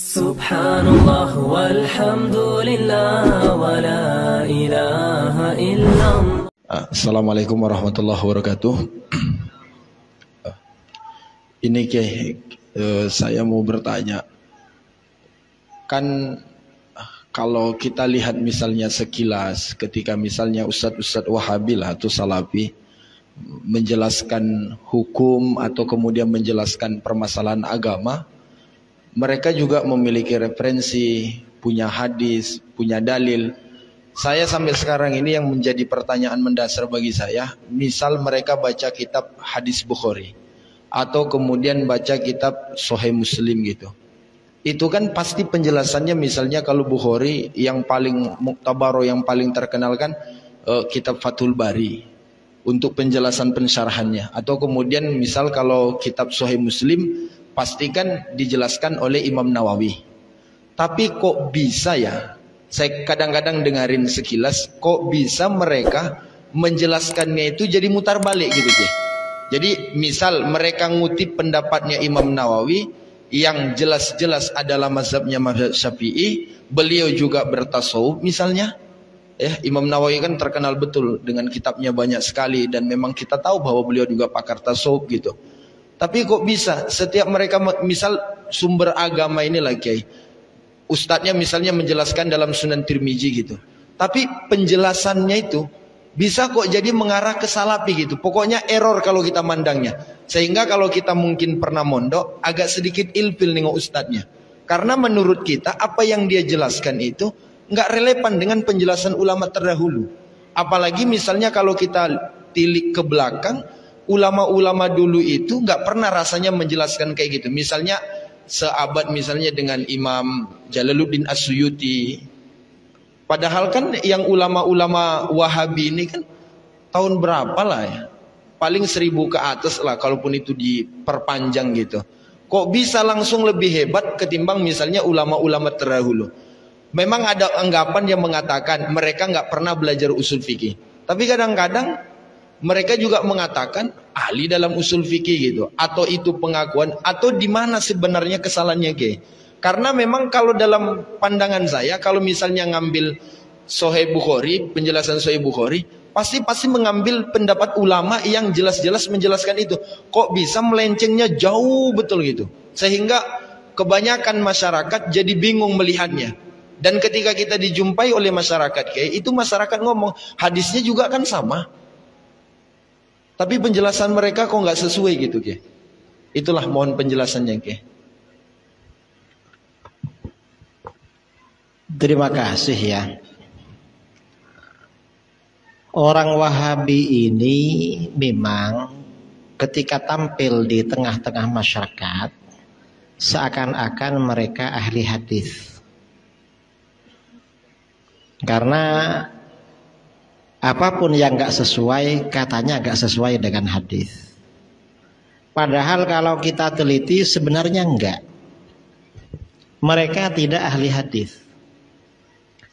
Subhanallah walhamdulillah wa la ilaha illallah. Assalamualaikum warahmatullahi wabarakatuh. Ini saya mau bertanya. Kan kalau kita lihat misalnya sekilas ketika misalnya ustadz-ustadz Wahabi lah atau Salafi menjelaskan hukum atau kemudian menjelaskan permasalahan agama, mereka juga memiliki referensi, punya hadis, punya dalil. Saya sampai sekarang ini yang menjadi pertanyaan mendasar bagi saya, misal mereka baca kitab hadis Bukhari atau kemudian baca kitab Sahih Muslim gitu. Itu kan pasti penjelasannya, misalnya kalau Bukhari yang paling muktabaro, yang paling terkenal kan kitab Fathul Bari untuk penjelasan pensyarahannya, atau kemudian misal kalau kitab Sahih Muslim pastikan dijelaskan oleh Imam Nawawi. Tapi kok bisa ya, saya kadang-kadang dengarin sekilas, kok bisa mereka menjelaskannya itu jadi mutar balik gitu ya. Jadi misal mereka ngutip pendapatnya Imam Nawawi yang jelas-jelas adalah mazhabnya mazhab Syafi'i, beliau juga bertasawuf misalnya. Imam Nawawi kan terkenal betul dengan kitabnya banyak sekali, dan memang kita tahu bahwa beliau juga pakar tasawuf gitu. Tapi kok bisa setiap mereka misal sumber agama ini lagi, ustadznya misalnya menjelaskan dalam Sunan Tirmizi gitu, tapi penjelasannya itu bisa kok jadi mengarah ke Salafi gitu. Pokoknya error kalau kita mandangnya. Sehingga kalau kita mungkin pernah mondok, agak sedikit ilfil nengok ustadznya. Karena menurut kita apa yang dia jelaskan itu nggak relevan dengan penjelasan ulama terdahulu. Apalagi misalnya kalau kita tilik ke belakang, ulama-ulama dulu itu nggak pernah rasanya menjelaskan kayak gitu. Misalnya seabad misalnya dengan Imam Jalaluddin As-Suyuti. Padahal kan yang ulama-ulama Wahabi ini kan tahun berapa lah ya, paling 1000 ke atas lah kalaupun itu diperpanjang gitu. Kok bisa langsung lebih hebat ketimbang misalnya ulama-ulama terdahulu. Memang ada anggapan yang mengatakan mereka nggak pernah belajar usul fikih, tapi kadang-kadang mereka juga mengatakan ahli dalam usul fikih gitu. Atau itu pengakuan, atau di mana sebenarnya kesalahannya Karena memang kalau dalam pandangan saya, kalau misalnya ngambil Sahih Bukhari, penjelasan Sahih Bukhari, pasti mengambil pendapat ulama yang jelas-jelas menjelaskan itu. Kok bisa melencengnya jauh betul gitu, sehingga kebanyakan masyarakat jadi bingung melihatnya. Dan ketika kita dijumpai oleh masyarakat itu masyarakat ngomong hadisnya juga kan sama, tapi penjelasan mereka kok nggak sesuai gitu Itulah mohon penjelasannya Terima kasih ya. Orang Wahabi ini memang ketika tampil di tengah-tengah masyarakat seakan-akan mereka ahli hadis. Karena apapun yang gak sesuai, katanya gak sesuai dengan hadis. Padahal kalau kita teliti sebenarnya enggak. Mereka tidak ahli hadis.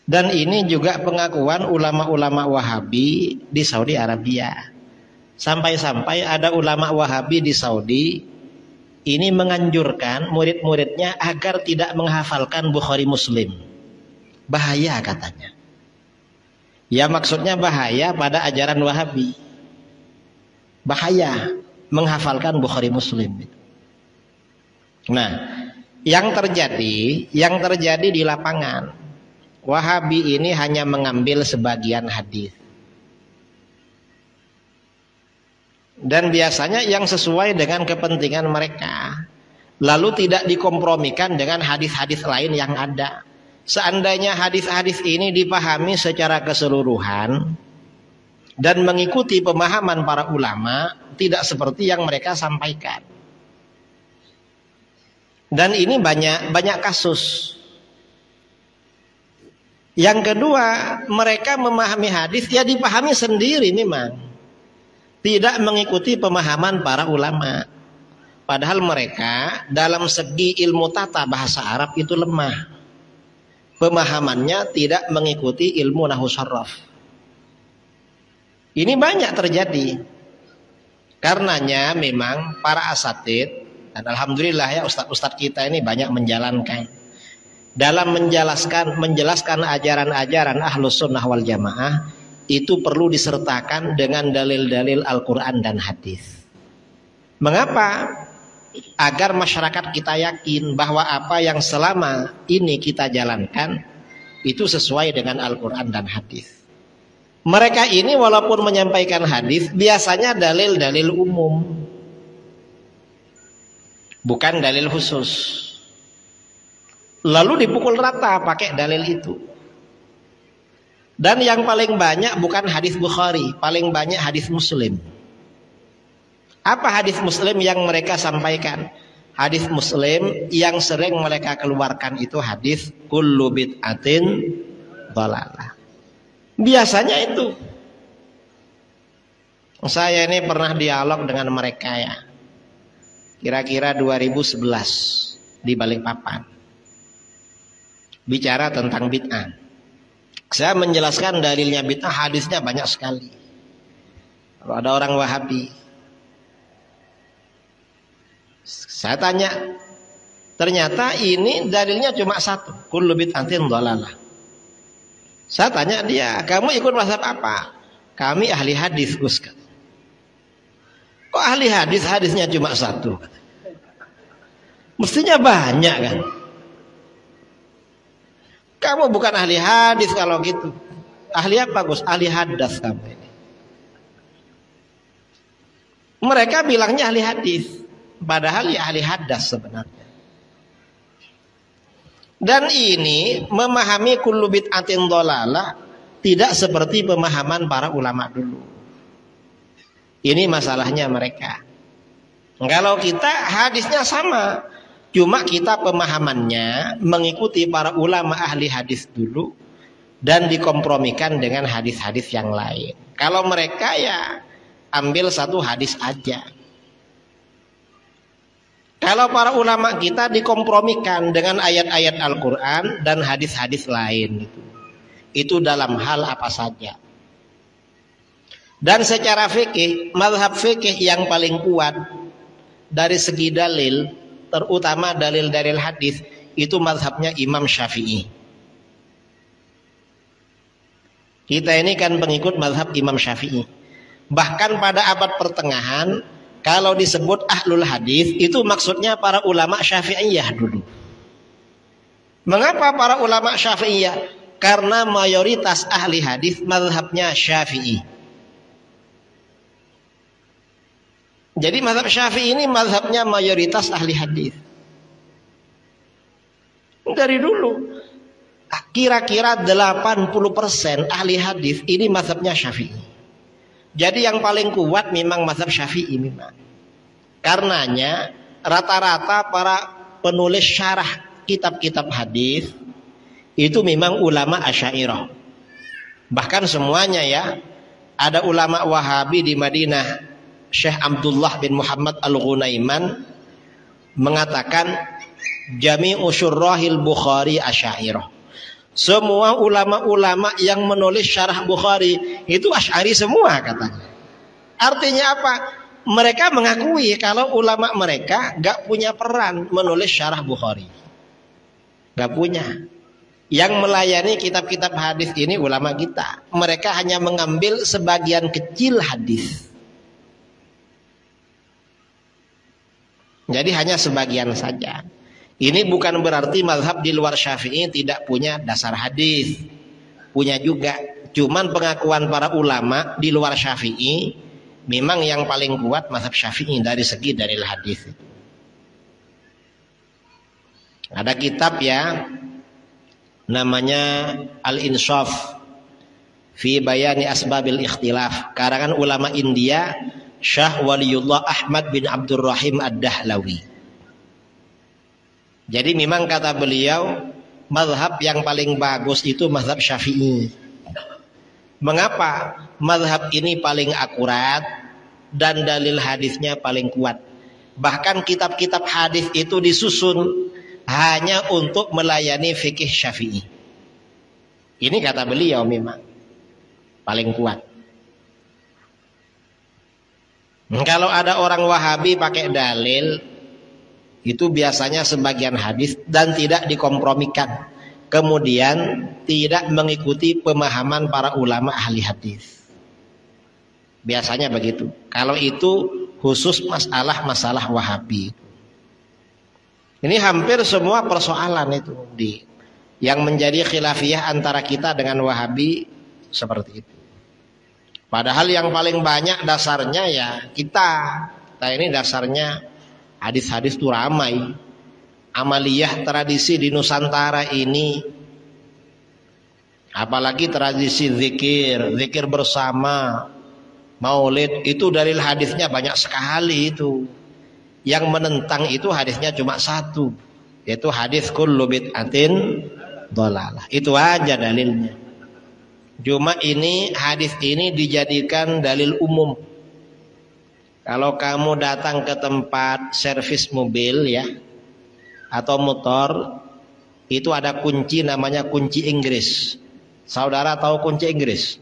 Dan ini juga pengakuan ulama-ulama Wahabi di Saudi Arabia. Sampai-sampai ada ulama Wahabi di Saudi ini menganjurkan murid-muridnya agar tidak menghafalkan Bukhari Muslim. Bahaya katanya. Ya maksudnya bahaya pada ajaran Wahabi. Bahaya menghafalkan Bukhari Muslim. Nah, yang terjadi di lapangan, Wahabi ini hanya mengambil sebagian hadis. Dan biasanya yang sesuai dengan kepentingan mereka, lalu tidak dikompromikan dengan hadis-hadis lain yang ada. Seandainya hadis-hadis ini dipahami secara keseluruhan dan mengikuti pemahaman para ulama, tidak seperti yang mereka sampaikan. Dan ini banyak kasus. Yang kedua, mereka memahami hadis ya dipahami sendiri memang, tidak mengikuti pemahaman para ulama. Padahal mereka dalam segi ilmu tata bahasa Arab itu lemah. Pemahamannya tidak mengikuti ilmu nahwu sharaf. Ini banyak terjadi. Karenanya memang para asatid, dan alhamdulillah ya ustadz-ustadz kita ini banyak menjalankan. dalam menjelaskan ajaran-ajaran Ahlus Sunnah wal Jamaah itu perlu disertakan dengan dalil-dalil Al-Quran dan hadis. Mengapa? Agar masyarakat kita yakin bahwa apa yang selama ini kita jalankan itu sesuai dengan Al-Quran dan hadis. Mereka ini walaupun menyampaikan hadis biasanya dalil-dalil umum, bukan dalil khusus. Lalu dipukul rata pakai dalil itu. Dan yang paling banyak bukan hadis Bukhari, paling banyak hadis Muslim. Apa hadis Muslim yang mereka sampaikan? Hadis Muslim yang sering mereka keluarkan itu hadis kullu bid'atin dhalalah. Biasanya itu. Saya ini pernah dialog dengan mereka ya. Kira-kira 2011 di Balikpapan. Bicara tentang bid'ah. Saya menjelaskan dalilnya bid'ah, hadisnya banyak sekali. Kalau ada orang Wahabi, saya tanya, ternyata ini dalilnya cuma satu, kullu bid'atin dhalalah. Saya tanya dia, kamu ikut mazhab apa? Kami ahli hadis, Gus. Kok ahli hadis, hadisnya cuma satu? Mestinya banyak kan? Kamu bukan ahli hadis kalau gitu. Ahli apa, Gus? Ahli hadas kamu ini. Mereka bilangnya ahli hadis, padahal ya ahli hadas sebenarnya. Dan ini memahami kullu bid'atin dhalalah tidak seperti pemahaman para ulama dulu. Ini masalahnya mereka. Kalau kita hadisnya sama, cuma kita pemahamannya mengikuti para ulama ahli hadis dulu dan dikompromikan dengan hadis-hadis yang lain. Kalau mereka ya ambil satu hadis aja. Kalau para ulama kita dikompromikan dengan ayat-ayat Al-Quran dan hadis-hadis lain. Itu dalam hal apa saja. Dan secara fikih, mazhab fikih yang paling kuat dari segi dalil, terutama dalil-dalil hadis, itu mazhabnya Imam Syafi'i. Kita ini kan pengikut mazhab Imam Syafi'i. Bahkan pada abad pertengahan, kalau disebut ahlul hadis, itu maksudnya para ulama Syafi'iyah dulu. Mengapa para ulama Syafi'iyah? Karena mayoritas ahli hadis mazhabnya Syafi'i. Jadi mazhab Syafi'i ini mazhabnya mayoritas ahli hadis. Dari dulu kira-kira 80% ahli hadis ini mazhabnya Syafi'i. Jadi yang paling kuat memang mazhab Syafi'i memang. Karenanya rata-rata para penulis syarah kitab-kitab hadis itu memang ulama Asy'ariyah. Bahkan semuanya ya. Ada ulama Wahabi di Madinah, Syekh Abdullah bin Muhammad Al-Ghunaiman mengatakan jami'u syurrahil Bukhari Asy'ariyah. Semua ulama-ulama yang menulis syarah Bukhari itu Asy'ari semua katanya. Artinya apa? Mereka mengakui kalau ulama mereka gak punya peran menulis syarah Bukhari. Gak punya. Yang melayani kitab-kitab hadis ini ulama kita. Mereka hanya mengambil sebagian kecil hadis. Jadi hanya sebagian saja. Ini bukan berarti mazhab di luar Syafi'i tidak punya dasar hadis. Punya juga. Cuman pengakuan para ulama di luar Syafi'i memang yang paling kuat mazhab Syafi'i dari segi dalil hadis. Ada kitab ya namanya Al-Insaf fi Bayani Asbabil Ikhtilaf, karangan ulama India Syah Waliullah Ahmad bin Abdurrahim Ad-Dahlawi. Jadi memang kata beliau mazhab yang paling bagus itu mazhab Syafi'i. Mengapa? Mazhab ini paling akurat dan dalil hadisnya paling kuat. Bahkan kitab-kitab hadis itu disusun hanya untuk melayani fikih Syafi'i. Ini kata beliau memang paling kuat. Kalau ada orang Wahabi pakai dalil Itu biasanya sebagian hadis dan tidak dikompromikan. Kemudian tidak mengikuti pemahaman para ulama ahli hadis. Biasanya begitu. Kalau itu khusus masalah Wahabi. Ini hampir semua persoalan itu yang menjadi khilafiyah antara kita dengan Wahabi seperti itu. Padahal yang paling banyak dasarnya ya kita ini dasarnya hadis-hadis itu ramai. Amaliyah tradisi di Nusantara ini, apalagi tradisi zikir bersama, maulid, itu dalil hadisnya banyak sekali itu. Yang menentang itu hadisnya cuma satu, yaitu hadis kullu bid'atin dhalalah. Itu aja dalilnya. Cuma ini hadis ini dijadikan dalil umum. Kalau kamu datang ke tempat servis mobil ya atau motor, itu ada kunci namanya kunci Inggris. Saudara tahu kunci Inggris?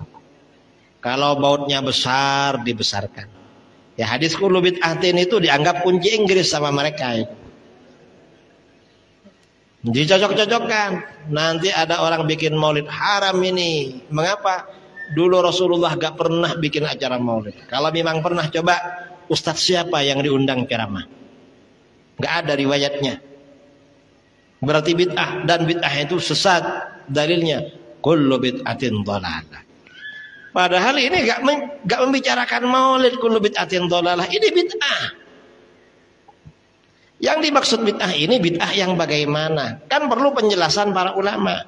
Kalau bautnya besar dibesarkan. Ya hadis kullu bid'atin itu dianggap kunci Inggris sama mereka. Dicocok-cocokkan. Nanti ada orang bikin maulid haram ini. Mengapa? Dulu Rasulullah gak pernah bikin acara maulid. Kalau memang pernah, coba ustadz siapa yang diundang ceramah? Gak ada riwayatnya. Berarti bid'ah, dan bid'ah itu sesat. Dalilnya kullu bid'atin dhalalah. Padahal ini gak membicarakan maulid kullu bid'atin dhalalah. Ini bid'ah. Yang dimaksud bid'ah ini bid'ah yang bagaimana? Kan perlu penjelasan para ulama.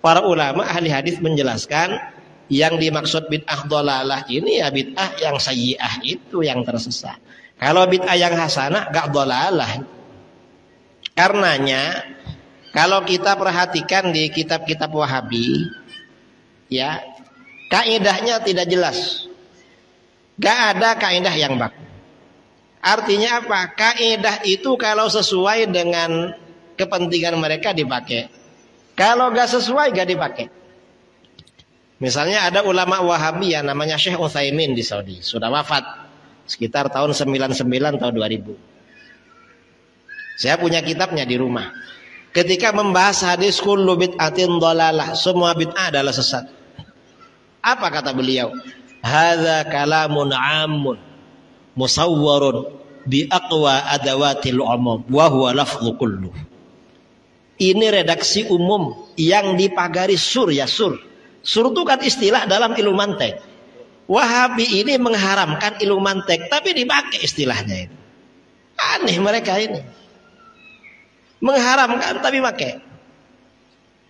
Para ulama ahli hadis menjelaskan yang dimaksud bid'ah dhalalah ini ya bid'ah yang sayyi'ah, itu yang tersesat. Kalau bid'ah yang hasanah gak dhalalah. Karenanya kalau kita perhatikan di kitab-kitab Wahabi, ya kaidahnya tidak jelas. Gak ada kaidah yang baku. Artinya apa? Kaidah itu kalau sesuai dengan kepentingan mereka dipakai. Kalau gak sesuai gak dipakai. Misalnya ada ulama Wahabi yang namanya Syekh Utsaimin di Saudi, sudah wafat sekitar tahun 99 atau 2000. Saya punya kitabnya di rumah. Ketika membahas hadis kullu bid'atin dhalalah, semua bid'ah adalah sesat. Apa kata beliau? Hadza kalamun 'amun musawwarun bi aqwa adawatil umum wa huwa lafdhu kullu. Ini redaksi umum yang dipagari sur ya sur. Sur itu kan istilah dalam ilmu mantek. Wahabi ini mengharamkan ilmu mantek tapi dipakai istilahnya itu. Aneh mereka ini. Mengharamkan tapi pakai.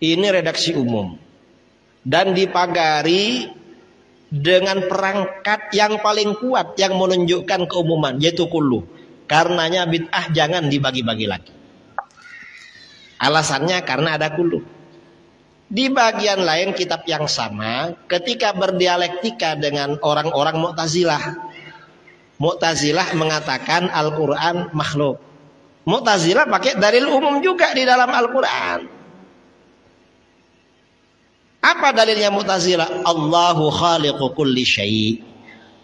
Ini redaksi umum. Dan dipagari dengan perangkat yang paling kuat yang menunjukkan keumuman, yaitu kullu. Karenanya bid'ah jangan dibagi-bagi lagi. Alasannya karena ada kullu. Di bagian lain kitab yang sama, ketika berdialektika dengan orang-orang Mu'tazilah. Mu'tazilah mengatakan Al-Quran makhluk. Mu'tazilah pakai dalil umum juga di dalam Al-Quran. Apa dalilnya Mu'tazilah? Allahu khaliqu kulli syai'.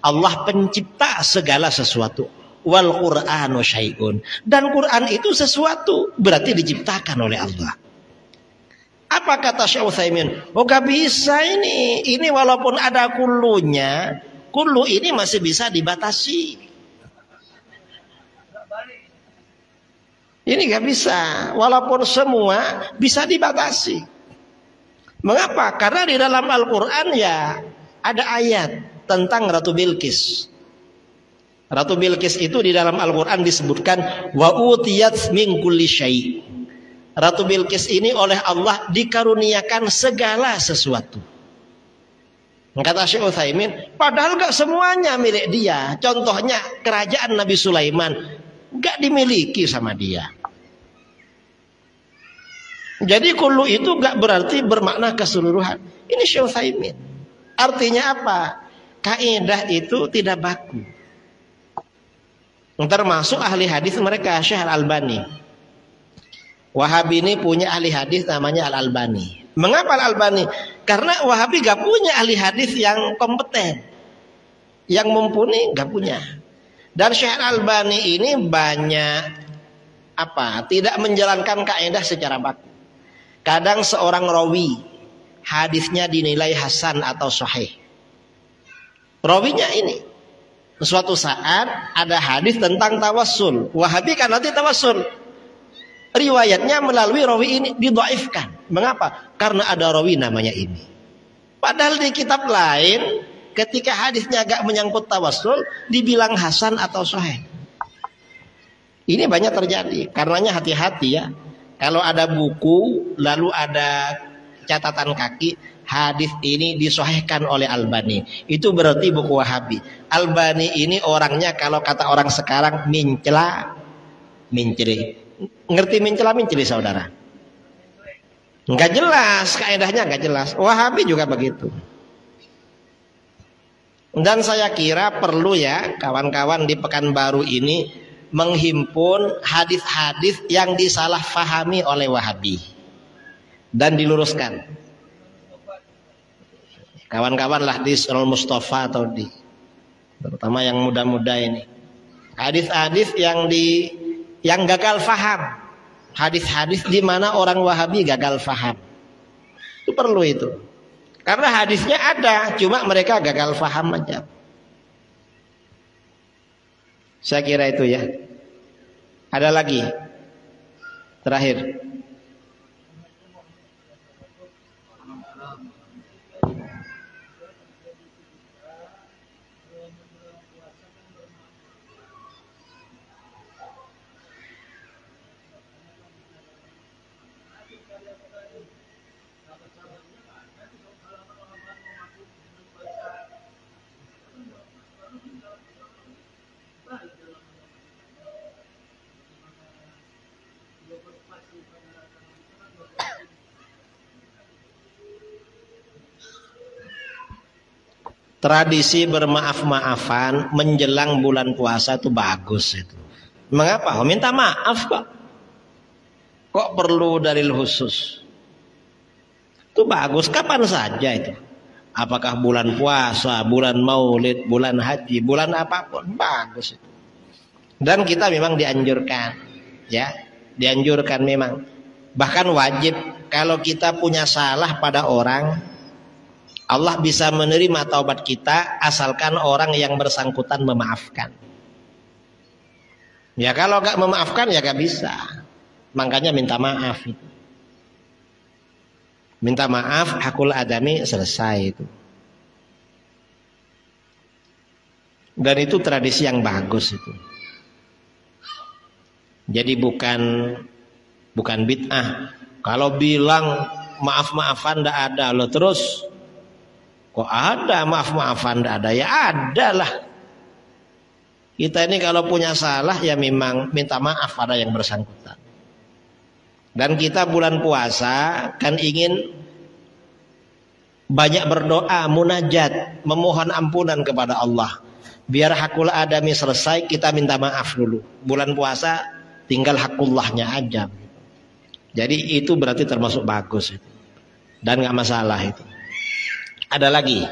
Allah pencipta segala sesuatu. Wal Qur'anu syai'un. Dan Quran itu sesuatu, berarti diciptakan oleh Allah. Apa kata Syekh Utsaimin? Oh gak bisa ini. Ini walaupun ada kullunya, kullu ini masih bisa dibatasi. Ini gak bisa. Walaupun semua bisa dibatasi. Mengapa? Karena di dalam Al-Quran ya ada ayat tentang Ratu Bilqis. Ratu Bilqis itu di dalam Al-Quran disebutkan wa utiyat min kulli syai'. Ratu Bilqis ini oleh Allah dikaruniakan segala sesuatu. Kata Syekh Utsaimin, padahal gak semuanya milik dia. Contohnya kerajaan Nabi Sulaiman gak dimiliki sama dia. Jadi kullu itu gak berarti bermakna keseluruhan. Ini Syekh Utsaimin. Artinya apa? Kaidah itu tidak baku. Termasuk ahli hadis mereka Syekh Al-Albani. Wahabi ini punya ahli hadis namanya Al-Albani. Mengapa Al-Albani? Karena Wahabi gak punya ahli hadis yang kompeten, yang mumpuni, gak punya. Dan Syekh Al-Albani ini banyak Apa? Tidak menjalankan kaidah secara baku. Kadang seorang rawi hadisnya dinilai hasan atau sahih. Rawinya ini suatu saat ada hadis tentang tawassul. Wahabi kan nanti tawassul. Riwayatnya melalui rawi ini didhaifkan. Mengapa? Karena ada rawi namanya ini. Padahal di kitab lain ketika hadisnya agak menyangkut tawassul dibilang hasan atau sahih. Ini banyak terjadi. Karenanya hati-hati ya. Kalau ada buku lalu ada catatan kaki hadis ini disahihkan oleh Albani, itu berarti buku Wahabi. Albani ini orangnya kalau kata orang sekarang mincela minceri. Ngerti mincela minceri saudara? Enggak jelas, kaidahnya enggak jelas. Wahabi juga begitu. Dan saya kira perlu ya kawan-kawan di Pekanbaru ini menghimpun hadis-hadis yang disalahfahami oleh Wahabi dan diluruskan. Kawan-kawan lah di Surul Mustafa atau di terutama yang muda-muda ini. Hadis-hadis yang gagal faham. Hadis-hadis di mana orang Wahabi gagal faham. Itu perlu itu. Karena hadisnya ada, cuma mereka gagal faham aja. Saya kira itu ya. Ada lagi. Terakhir. Tradisi bermaaf-maafan menjelang bulan puasa itu bagus itu. Mengapa? Minta maaf kok. Kok perlu dalil khusus? Itu bagus kapan saja itu. Apakah bulan puasa, bulan maulid, bulan haji, bulan apapun bagus itu. Dan kita memang dianjurkan, ya, dianjurkan memang. Bahkan wajib kalau kita punya salah pada orang, Allah bisa menerima taubat kita asalkan orang yang bersangkutan memaafkan. Ya kalau gak memaafkan ya gak bisa. Makanya minta maaf itu. Minta maaf hakul adami selesai itu. Dan itu tradisi yang bagus itu. Jadi bukan bid'ah. Kalau bilang maaf-maafan ndak ada loh terus. Kok ada maaf-maafan ndak ada? Ya ada lah. Kita ini kalau punya salah ya memang minta maaf pada yang bersangkutan. Dan kita bulan puasa kan ingin banyak berdoa, munajat, memohon ampunan kepada Allah. Biar hakul adami selesai kita minta maaf dulu. Bulan puasa tinggal hakullahnya aja. Jadi itu berarti termasuk bagus itu. Dan gak masalah itu. Ada lagi.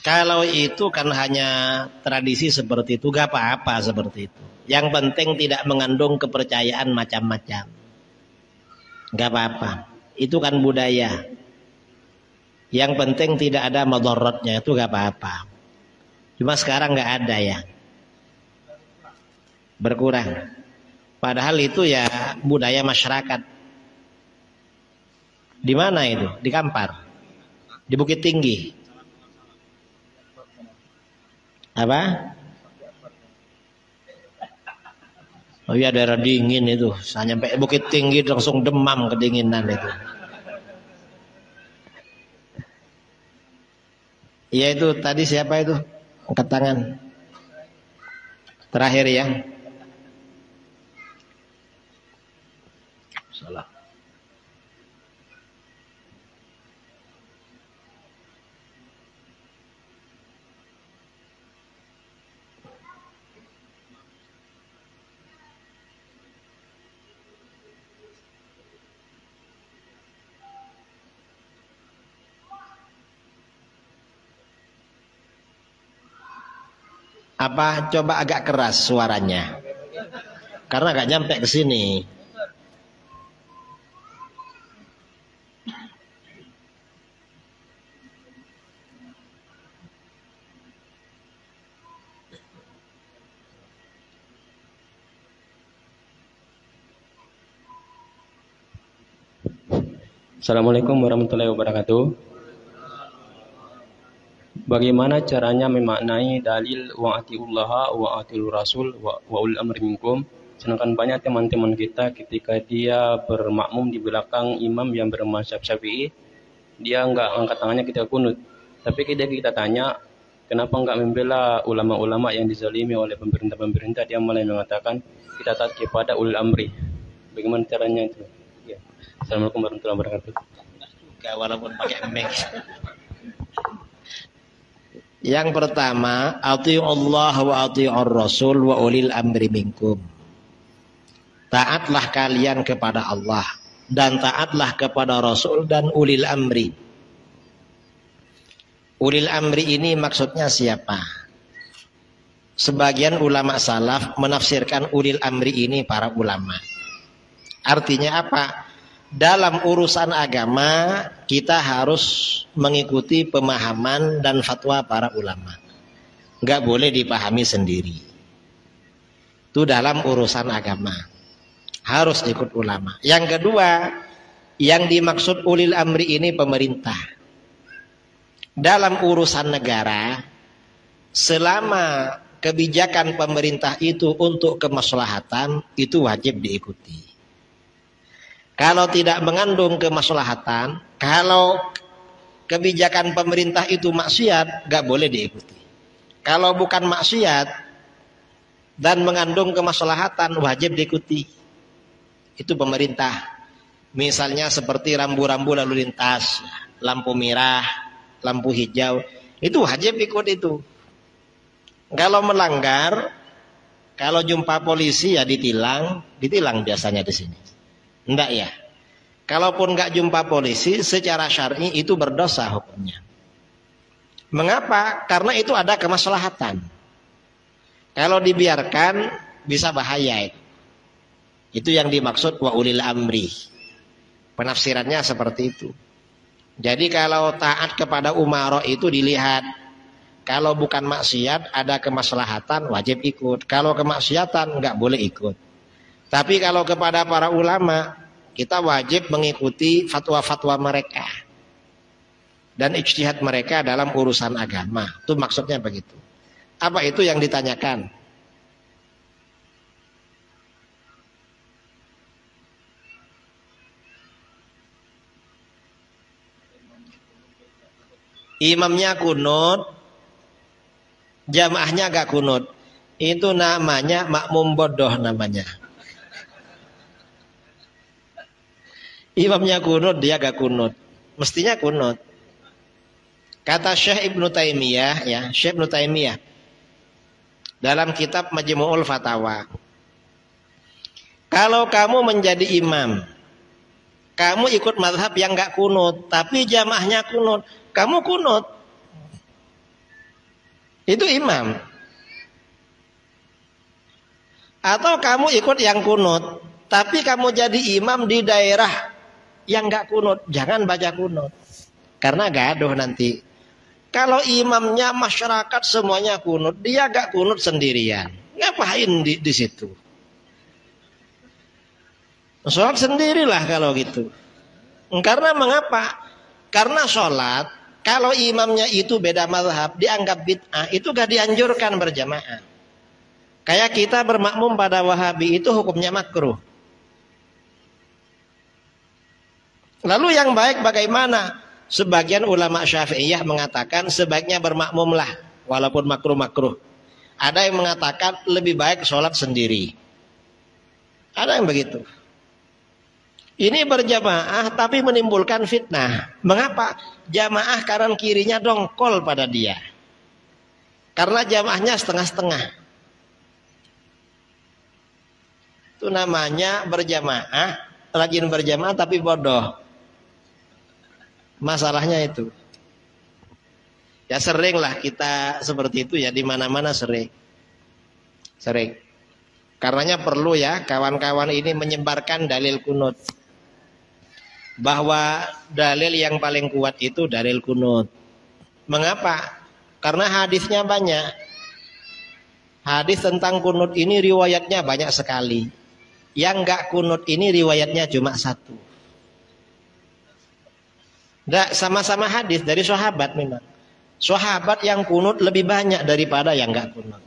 Kalau itu kan hanya tradisi seperti itu, gak apa-apa seperti itu. Yang penting tidak mengandung kepercayaan macam-macam. Gak apa-apa. Itu kan budaya. Yang penting tidak ada madaratnya, itu gak apa-apa. Cuma sekarang gak ada ya. Berkurang. Padahal itu ya budaya masyarakat. Di mana itu? Di Kampar. Di Bukit Tinggi. Apa? Oh iya, daerah dingin itu. Saya nyampe Bukit Tinggi langsung demam kedinginan itu. Iya itu tadi siapa itu? Angkat tangan. Terakhir ya. Salah. Apa coba agak keras suaranya? Karena agak nyampe ke sini. Assalamualaikum warahmatullahi wabarakatuh. Bagaimana caranya memaknai dalil wa atiullaha wa atiur rasul wa ul amri minkum? Sedangkan banyak teman-teman kita ketika dia bermakmum di belakang imam yang bermazhab Syafi'i, dia enggak angkat tangannya ketika kunut. Tapi ketika kita tanya, kenapa enggak membela ulama-ulama yang dizalimi oleh pemerintah-pemerintah, dia malah mengatakan kita taat kepada ulil amri. Bagaimana caranya itu? Ya. Assalamualaikum warahmatullahi wabarakatuh. Walaupun pakai mic. Yang pertama, atii'u Allah wa atii'ur Rasul wa ulil amri minkum. Taatlah kalian kepada Allah dan taatlah kepada Rasul dan ulil amri. Ulil amri ini maksudnya siapa? Sebagian ulama salaf menafsirkan ulil amri ini para ulama. Artinya apa? Dalam urusan agama kita harus mengikuti pemahaman dan fatwa para ulama. Nggak boleh dipahami sendiri. Itu dalam urusan agama. Harus ikut ulama. Yang kedua, yang dimaksud ulil amri ini pemerintah. Dalam urusan negara, selama kebijakan pemerintah itu untuk kemaslahatan, itu wajib diikuti. Kalau tidak mengandung kemaslahatan, kalau kebijakan pemerintah itu maksiat, gak boleh diikuti. Kalau bukan maksiat dan mengandung kemaslahatan, wajib diikuti. Itu pemerintah. Misalnya seperti rambu-rambu lalu lintas, lampu merah, lampu hijau, itu wajib ikut itu. Kalau melanggar, kalau jumpa polisi ya ditilang biasanya di sini. Enggak ya. Kalaupun enggak jumpa polisi, secara syar'i itu berdosa hukumnya. Mengapa? Karena itu ada kemaslahatan. Kalau dibiarkan bisa bahaya. Itu yang dimaksud wa ulil amri. Penafsirannya seperti itu. Jadi kalau taat kepada umara itu dilihat. Kalau bukan maksiat ada kemaslahatan wajib ikut. Kalau kemaksiatan enggak boleh ikut. Tapi kalau kepada para ulama, kita wajib mengikuti fatwa-fatwa mereka. Dan ijtihad mereka dalam urusan agama. Itu maksudnya begitu. Apa itu yang ditanyakan? Imamnya kunut, jamaahnya gak kunut. Itu namanya makmum bodoh namanya. Imamnya kunut, dia gak kunut. Mestinya kunut. Kata Syekh Ibnu Taimiyah, ya, Syekh Ibnu Taimiyah dalam kitab Majmu'ul Fatawa. Kalau kamu menjadi imam, kamu ikut mazhab yang gak kunut, tapi jamaahnya kunut, kamu kunut. Itu imam. Atau kamu ikut yang kunut, tapi kamu jadi imam di daerah yang gak kunut, jangan baca kunut. Karena gaduh nanti. Kalau imamnya masyarakat semuanya kunut, dia gak kunut sendirian. Ngapain di situ? Sholat sendirilah kalau gitu. Karena mengapa? Karena sholat, kalau imamnya itu beda mazhab, dianggap bid'ah, itu gak dianjurkan berjamaah. Kayak kita bermakmum pada Wahabi itu hukumnya makruh. Lalu yang baik bagaimana? Sebagian ulama Syafi'iyah mengatakan sebaiknya bermakmumlah walaupun makruh-makruh. Ada yang mengatakan lebih baik sholat sendiri. Ada yang begitu. Ini berjamaah tapi menimbulkan fitnah. Mengapa? Jamaah kanan kirinya dongkol pada dia. Karena jamaahnya setengah-setengah. Itu namanya berjamaah, rajin berjamaah tapi bodoh. Masalahnya itu. Ya seringlah kita seperti itu ya, di mana-mana sering. Karenanya perlu ya kawan-kawan ini menyebarkan dalil kunut. Bahwa dalil yang paling kuat itu dalil kunut. Mengapa? Karena hadisnya banyak. Hadis tentang kunut ini riwayatnya banyak sekali. Yang enggak kunut ini riwayatnya cuma satu. Nah, sama-sama hadis dari sahabat memang. Sahabat yang kunut lebih banyak daripada yang enggak kunut.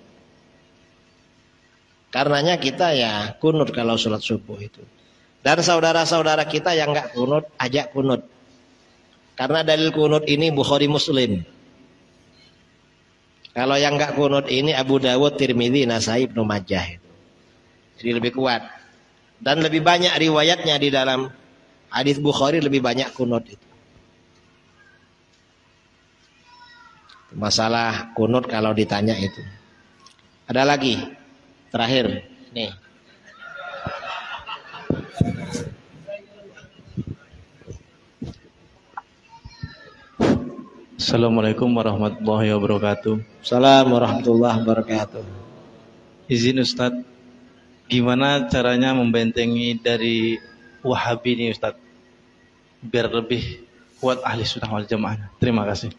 Karenanya kita ya kunut kalau sholat subuh itu. Dan saudara-saudara kita yang enggak kunut, ajak kunut. Karena dalil kunut ini Bukhari Muslim. Kalau yang enggak kunut ini Abu Dawud, Tirmidzi, Nasai, Ibnu Majah. Jadi lebih kuat. Dan lebih banyak riwayatnya di dalam hadis Bukhari, lebih banyak kunut itu. Masalah kunut kalau ditanya itu. Ada lagi terakhir nih. Assalamualaikum warahmatullahi wabarakatuh. Assalamualaikum warahmatullahi wabarakatuh. Izin Ustadz, gimana caranya membentengi dari Wahabi ini Ustadz, biar lebih kuat ahli sunnah wal jamaah? Terima kasih.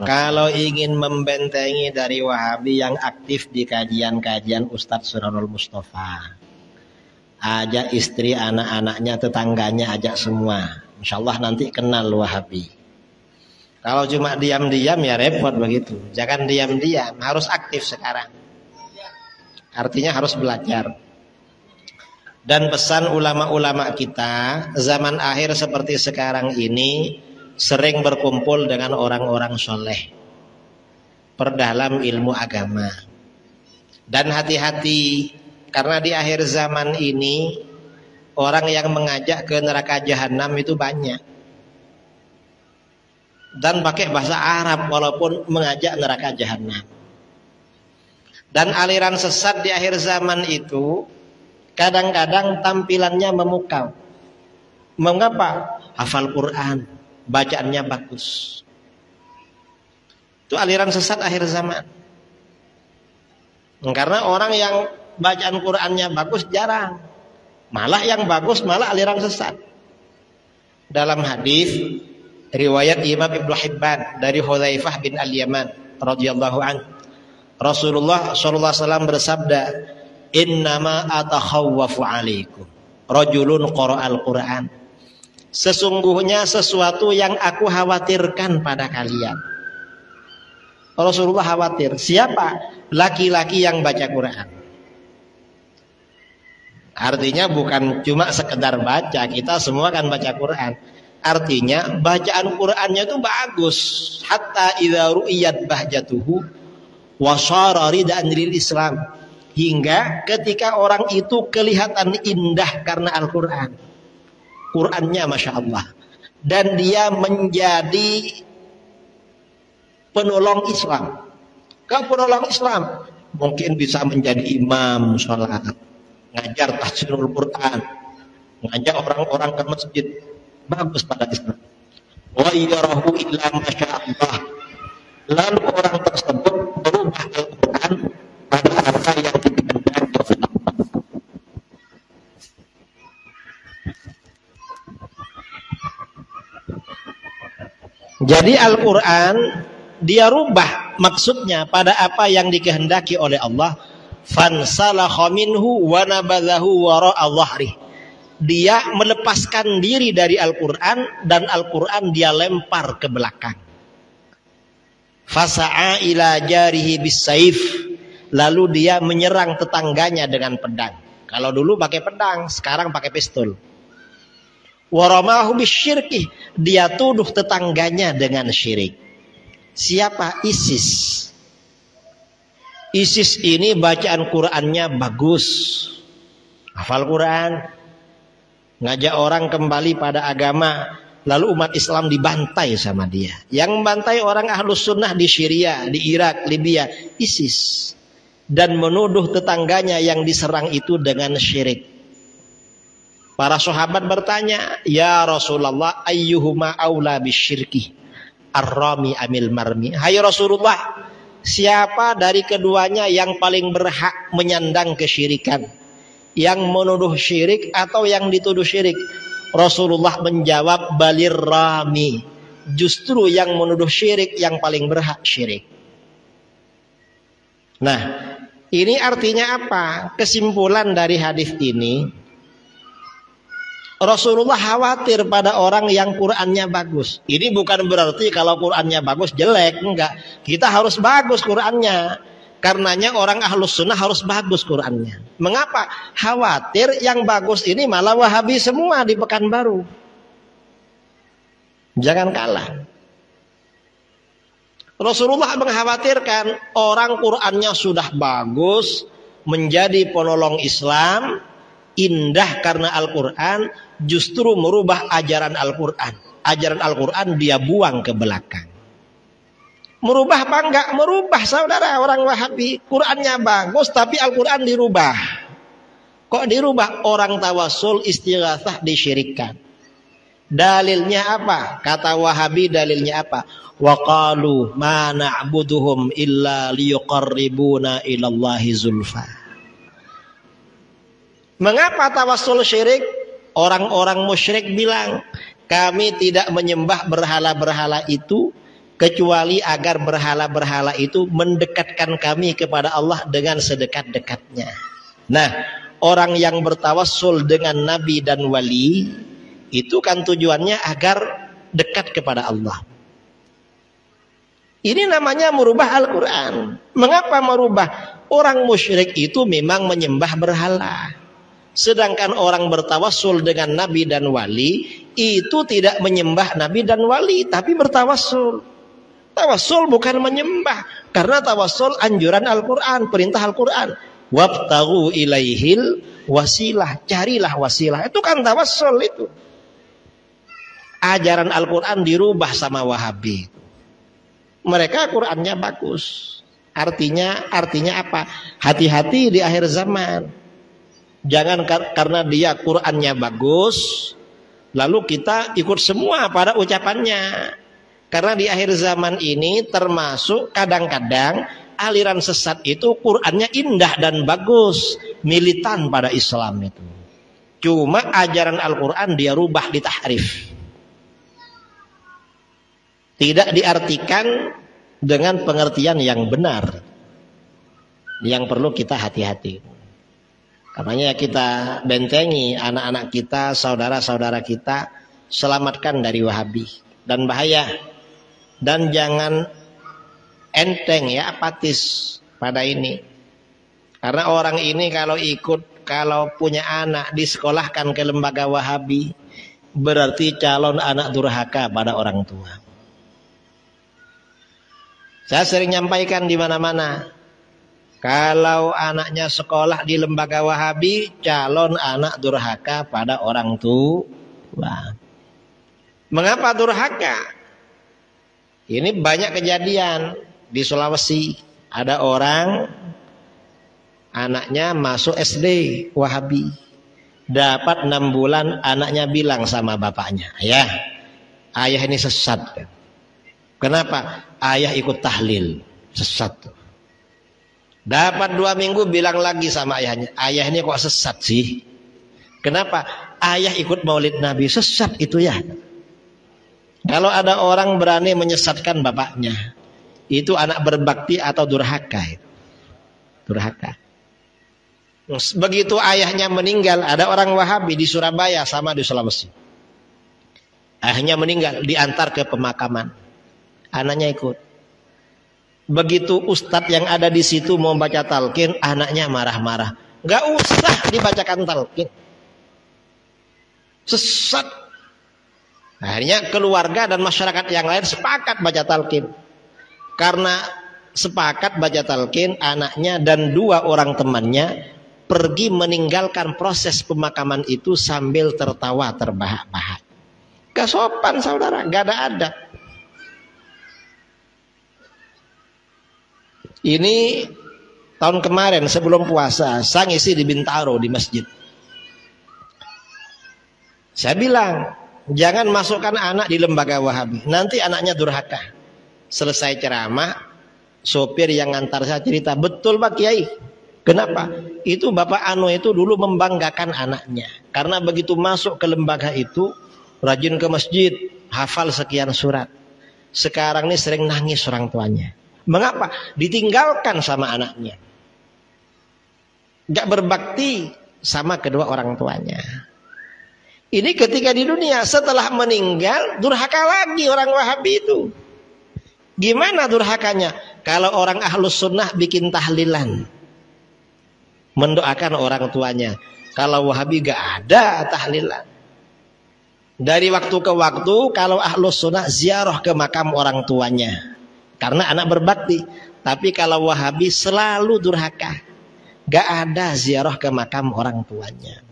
Kalau ingin membentengi dari Wahabi yang aktif di kajian-kajian Ustadz Surarul Mustafa, ajak istri, anak-anaknya, tetangganya, ajak semua. Insya Allah nanti kenal Wahabi. Kalau cuma diam-diam ya repot begitu. Jangan diam-diam, harus aktif sekarang. Artinya harus belajar. Dan pesan ulama-ulama kita, zaman akhir seperti sekarang ini, sering berkumpul dengan orang-orang soleh, perdalam ilmu agama. Dan hati-hati, karena di akhir zaman ini orang yang mengajak ke neraka jahanam itu banyak. Dan pakai bahasa Arab walaupun mengajak neraka jahanam. Dan aliran sesat di akhir zaman itu kadang-kadang tampilannya memukau. Mengapa? Hafal Quran, bacaannya bagus. Itu aliran sesat akhir zaman. Karena orang yang bacaan Qurannya bagus jarang. Malah yang bagus malah aliran sesat. Dalam hadis riwayat Imam Ibnu Hibban dari Hudzaifah bin Al-Yaman radhiyallahu an, Rasulullah sallallahu alaihi wasallam bersabda, "Innama atakhawwafu 'alaikum rajulun qara'al Qur'an." Sesungguhnya sesuatu yang aku khawatirkan pada kalian. Rasulullah khawatir. Siapa? Laki-laki yang baca Quran. Artinya bukan cuma sekedar baca, kita semua kan baca Quran. Artinya bacaan Qur'annya itu bagus. Hatta idza ru'iyat bahjatuhu wa shara ridan lil Islam. Hingga ketika orang itu kelihatan indah karena Al-Qur'an. Qur'annya Masya Allah. Dan dia menjadi penolong Islam. Kalau penolong Islam mungkin bisa menjadi imam sholat, ngajar tahsinul Quran, ngajak orang-orang ke masjid. Bagus pada Islam. Wa yarahu illa masya Allah. Lalu orang tersebut berubah Al-Quran pada apa yang dikehendaki oleh Allah. Jadi Al-Quran dia rubah maksudnya pada apa yang dikehendaki oleh Allah. Fansalakha minhu wa nabadhahu wara'a dhahrihi. Dia melepaskan diri dari Al-Quran dan Al-Quran dia lempar ke belakang. Fasa'a ila jarihi bisayf. lalu dia menyerang tetangganya dengan pedang. Kalau dulu pakai pedang, sekarang pakai pistol. Waramahu bisyirki, dia tuduh tetangganya dengan syirik. Siapa? ISIS. ISIS ini bacaan Qur'annya bagus, hafal Qur'an, ngajak orang kembali pada agama, lalu umat Islam dibantai sama dia. Yang membantai orang Ahlus Sunnah di Syria, di Irak, Libya, ISIS. Dan menuduh tetangganya yang diserang itu dengan syirik. Para sahabat bertanya, ya Rasulullah, ayyuhuma aula bisyirki, ar-rami amil marmi. Hai Rasulullah, siapa dari keduanya yang paling berhak menyandang kesyirikan? Yang menuduh syirik atau yang dituduh syirik? Rasulullah menjawab, balir rami. Justru yang menuduh syirik yang paling berhak syirik. Nah, ini artinya apa? Kesimpulan dari hadis ini, Rasulullah khawatir pada orang yang Qur'annya bagus. Ini bukan berarti kalau Qur'annya bagus jelek, enggak. Kita harus bagus Qur'annya. Karenanya orang Ahlus Sunnah harus bagus Qur'annya. Mengapa? Khawatir yang bagus ini malah Wahabi semua di Pekanbaru. Jangan kalah. Rasulullah mengkhawatirkan orang Qur'annya sudah bagus, menjadi penolong Islam, indah karena Al-Quran, justru merubah ajaran Al-Quran. Ajaran Al-Quran dia buang ke belakang. Merubah apa enggak? Merubah, saudara. Orang Wahabi Qur'annya bagus tapi Al-Quran dirubah. Kok dirubah? Orang tawasul istighatsah disyirikkan. Dalilnya apa? Kata Wahabi dalilnya apa? Wa qalu ma na'buduhum illa liyuqarribuna ilallahi zulfa. Mengapa tawasul syirik? Orang-orang musyrik bilang, kami tidak menyembah berhala-berhala itu kecuali agar berhala-berhala itu mendekatkan kami kepada Allah dengan sedekat-dekatnya. Nah, orang yang bertawassul dengan nabi dan wali itu kan tujuannya agar dekat kepada Allah. Ini namanya merubah Al-Quran. Mengapa merubah? Orang musyrik itu memang menyembah berhala. Sedangkan orang bertawassul dengan nabi dan wali itu tidak menyembah nabi dan wali, tapi bertawassul. Tawassul bukan menyembah, karena tawassul anjuran Al-Quran, perintah Al-Quran. Wabtaghu ilaihil wasilah, carilah wasilah. Itu kan tawassul itu. Ajaran Al-Quran dirubah sama Wahabi. Mereka Qurannya bagus. Artinya apa? Hati-hati di akhir zaman. Jangan karena dia Qurannya bagus, lalu kita ikut semua pada ucapannya. Karena di akhir zaman ini termasuk kadang-kadang aliran sesat itu Qurannya indah dan bagus, militan pada Islam itu. Cuma ajaran Al-Quran dia rubah, ditahrif. Tidak diartikan dengan pengertian yang benar. Yang perlu kita hati-hati. Karenanya kita bentengi anak-anak kita, saudara-saudara kita, selamatkan dari Wahabi. Dan bahaya. Dan jangan enteng ya, apatis pada ini. Karena orang ini kalau punya anak disekolahkan ke lembaga Wahabi, berarti calon anak durhaka pada orang tua. Saya sering nyampaikan di mana-mana, kalau anaknya sekolah di lembaga Wahabi, calon anak durhaka pada orang tua. Mengapa durhaka? Ini banyak kejadian di Sulawesi. Ada orang anaknya masuk SD Wahabi, dapat 6 bulan, anaknya bilang sama bapaknya, ayah ini sesat. Kenapa? Ayah ikut tahlil, sesat tuh. Dapat 2 minggu bilang lagi sama ayahnya, ayah ini kok sesat sih? Kenapa? Ayah ikut maulid Nabi, sesat itu ya. Kalau ada orang berani menyesatkan bapaknya, itu anak berbakti atau durhaka itu. Durhaka. Begitu ayahnya meninggal, ada orang Wahabi di Surabaya sama di Sulawesi. Ayahnya meninggal, diantar ke pemakaman. Anaknya ikut. Begitu ustadz yang ada di situ mau baca talqin, anaknya marah-marah. Gak usah dibacakan talqin. Sesat. Akhirnya keluarga dan masyarakat yang lain sepakat baca talqin. Karena sepakat baca talqin, anaknya dan 2 orang temannya pergi meninggalkan proses pemakaman itu sambil tertawa terbahak-bahak. Gak sopan saudara, gak ada adab. Ini tahun kemarin sebelum puasa, saya ngisi di Bintaro di masjid. Saya bilang, jangan masukkan anak di lembaga Wahabi, nanti anaknya durhaka. Selesai ceramah, sopir yang ngantar saya cerita, betul Pak Kiai. Kenapa? Itu Bapak Ano itu dulu membanggakan anaknya. Karena begitu masuk ke lembaga itu, rajin ke masjid, hafal sekian surat. Sekarang ini sering nangis orang tuanya. Mengapa? Ditinggalkan sama anaknya. Gak berbakti sama kedua orang tuanya. Ini ketika di dunia, setelah meninggal durhaka lagi orang Wahabi itu. Gimana durhakanya? Kalau orang Ahlus Sunnah bikin tahlilan, mendoakan orang tuanya. Kalau Wahabi gak ada tahlilan. Dari waktu ke waktu kalau Ahlus Sunnah ziarah ke makam orang tuanya, karena anak berbakti. Tapi kalau Wahabi selalu durhaka, gak ada ziarah ke makam orang tuanya.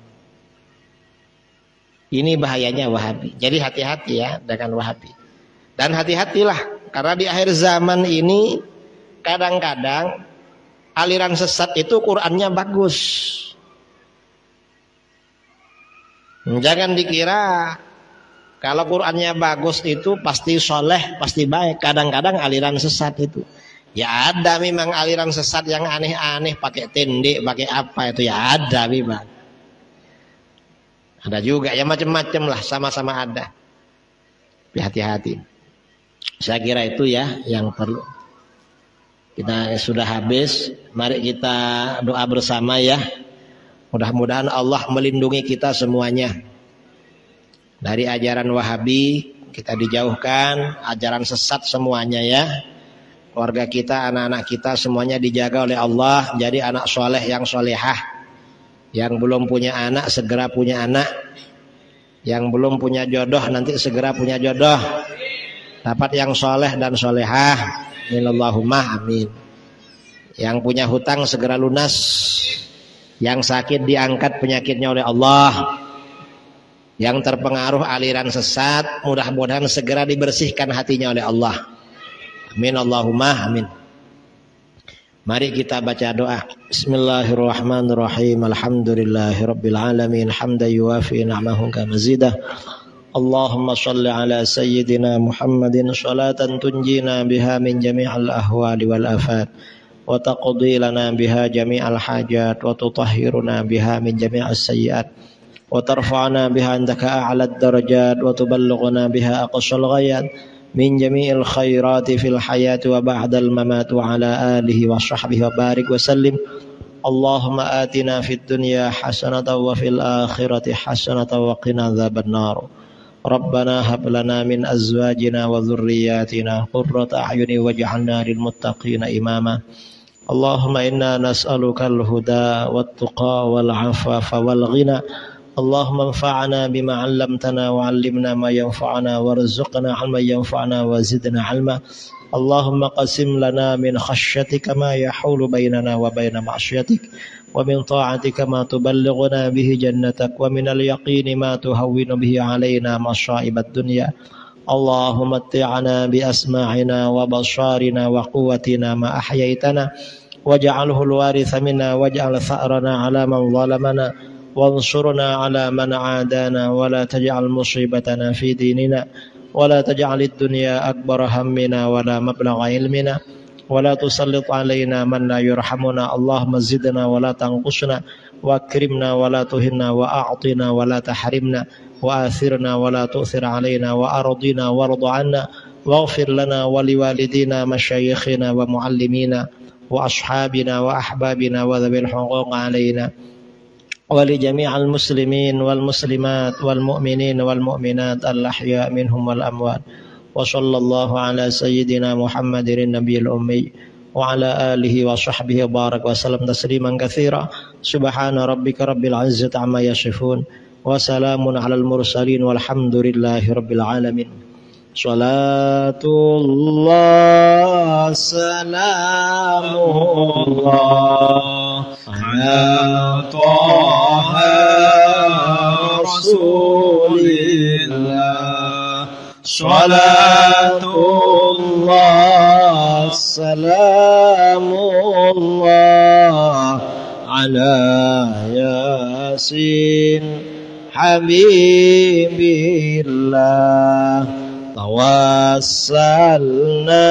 Ini bahayanya Wahabi. Jadi hati-hati ya dengan Wahabi. Dan hati-hatilah, karena di akhir zaman ini kadang-kadang aliran sesat itu Qur'annya bagus. Jangan dikira kalau Qur'annya bagus itu pasti soleh, pasti baik. Kadang-kadang aliran sesat itu. Ya ada memang aliran sesat yang aneh-aneh, pakai tende, pakai apa itu, ya ada memang. Ada juga ya macam-macam lah, sama-sama ada. Tapi hati-hati. Saya kira itu ya yang perlu. Kita sudah habis, mari kita doa bersama ya. Mudah-mudahan Allah melindungi kita semuanya. Dari ajaran Wahabi kita dijauhkan, ajaran sesat semuanya ya. Keluarga kita, anak-anak kita semuanya dijaga oleh Allah. Jadi anak soleh yang solehah. Yang belum punya anak segera punya anak. Yang belum punya jodoh nanti segera punya jodoh. Dapat yang soleh dan solehah. Allahumma amin. Yang punya hutang segera lunas. Yang sakit diangkat penyakitnya oleh Allah. Yang terpengaruh aliran sesat mudah-mudahan segera dibersihkan hatinya oleh Allah. Amin Allahumma amin. Mari kita baca doa. Bismillahirrahmanirrahim. Alhamdulillahirabbil alamin hamdan yuwafi ni'amahu kama mazidah. Allahumma shalli ala sayyidina Muhammadin salatan tunjina biha min jami'il ahwali wal afat wa taqdi lana biha jami'al hajat wa tutahhiruna biha min jami'is sayyi'at wa tarfa'na biha indaka a'lad darajat wa tuballighuna biha aqsal ghayat min jami'il khairati fil hayati wa ba'dal mamat wa ala alihi wa sahbihi wa barik wa sallim. Allahumma atina fid dunya hasanatan wa fil akhirati hasanatan wa qina adzaban nar. Rabbana hab lana min azwajina wa dhurriyyatina qurrata a'yunin waj'alna lil muttaqina imama. Allahumma inna nas'aluka al-huda wat-tuqa wal 'afafa wal ghina. Allahumma anfa'na bima 'allamtana wa 'allimna ma yanfa'una warzuqna 'ilman yanfa'una wa zidna 'ilma. Allahumma qasim lana min khashyatika ma yahulu bainana wa baina ma'syiyatik wa min ta'atika ma tuballighuna bihi jannatak wa min al-yaqini ma tuhawwinu bihi 'alaina masaa'ibad dunya. Allahumma matti'na bi asma'ina wa basharina wa quwwatina ma ahyaytana waj'alhu al-waritha minna waj'al tha'rana 'ala man zalamana وانصرنا على من عادانا ولا تجعل مصيبتنا في ديننا ولا تجعل الدنيا أكبر همنا ولا مبلغ علمنا ولا تسلط علينا من لا يرحمنا. اللهم زدنا ولا تنقصنا واكرمنا ولا تهنا وأعطنا ولا تحرمنا وآثرنا ولا تؤثر علينا وأرضنا وارض عنا واغفر لنا ولوالدينا مشايخنا ومعلمينا وأصحابنا وأحبابنا وذوي الحقوق علينا ولجميع المسلمين والمسلمات والمؤمنين والمؤمنات الأحياء منهم والأموات. wa sallallahu ala sayyidina Muhammadin nabiyil ummi wa ala alihi wa sahbihi wa barak wa sallam tasliman katsira. Subhana rabbika rabbil izzati amma yasifun wa salamun alal mursalin walhamdulillahi rabbil alamin. Salatullah salamullah ala taha rasulillah. Salatullah salamullah ala yasin habibillah. Tawassalna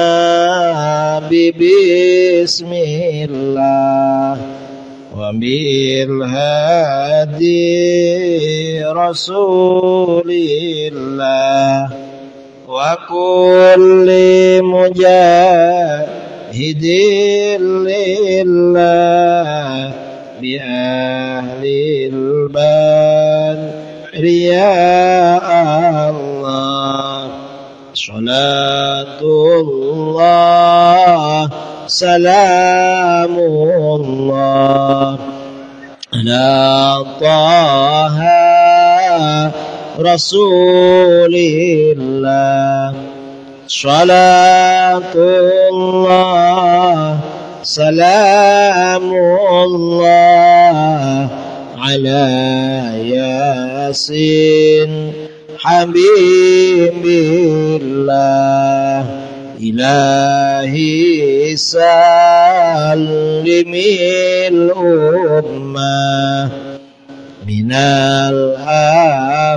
bismillah wa bil hadi rasulillah wa kulli mujahidin lillah bi ahlil badri ya Allah. Salatullah salamullah ala taha rasulillah. Salatullah salamullah ala yasin habibillah. Ilahi salimil ummah minal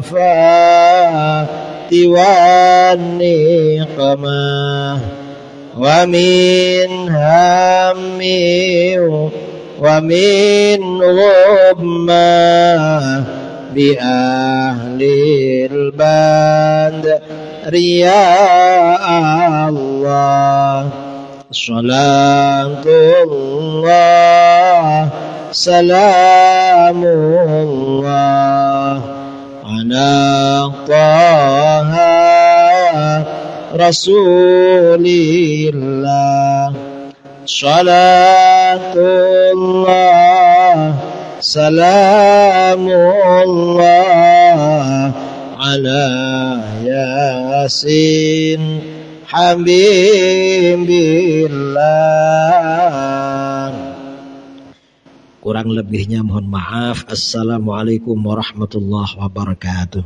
afati wan niqmah wa min hammi wa min ghummah bi ahlil badri ya Allah. Salatullah salamullah ala taha rasulillah. Salatullah salamullah ala yasin habibillah. Kurang lebihnya mohon maaf. Assalamualaikum warahmatullahi wabarakatuh.